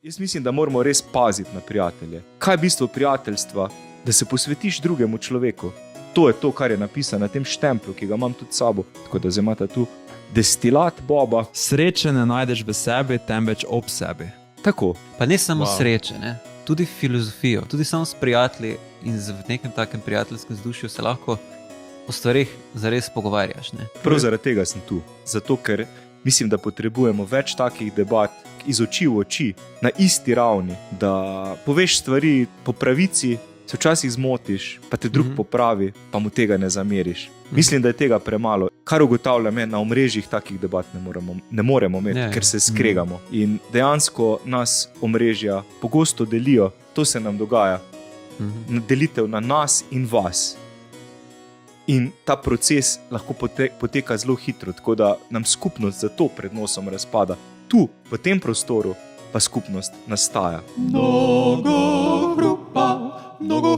Jaz mislim, da moramo res paziti na prijatelje. Kaj je bistvo prijateljstva? Da se posvetiš drugemu človeku. To je to, kar je napisano na tem štemplu, ki ga imam tudi s sabo. Tako da zdaj imate tu destilat Boba. Sreče ne najdeš v sebi, temveč ob sebi. Tako. Pa ne samo sreče, ne? Tudi filozofijo, tudi samo s prijatelji in v nekem takem prijateljskem vzdušju se lahko o stvarih zares pogovarjaš. Ne? Prav zaradi tega sem tu. Zato, ker mislim, da potrebujemo več takih debat iz oči v oči, na isti ravni, da poveš stvari po pravici, se včasih zmotiš, pa te drug popravi, pa mu tega ne zameriš. Mislim, da je tega premalo. Kar ugotavljam, na omrežjih takih debat ne moremo imeti, ker se skregamo. In dejansko nas omrežja pogosto delijo, to se nam dogaja. Delitev na nas in vas. In ta proces lahko poteka zelo hitro, tako da nam skupnost zato pred nosom razpada. Tu, v tem prostoru, pa skupnost nastaja. Mnogo hrupa, mnogo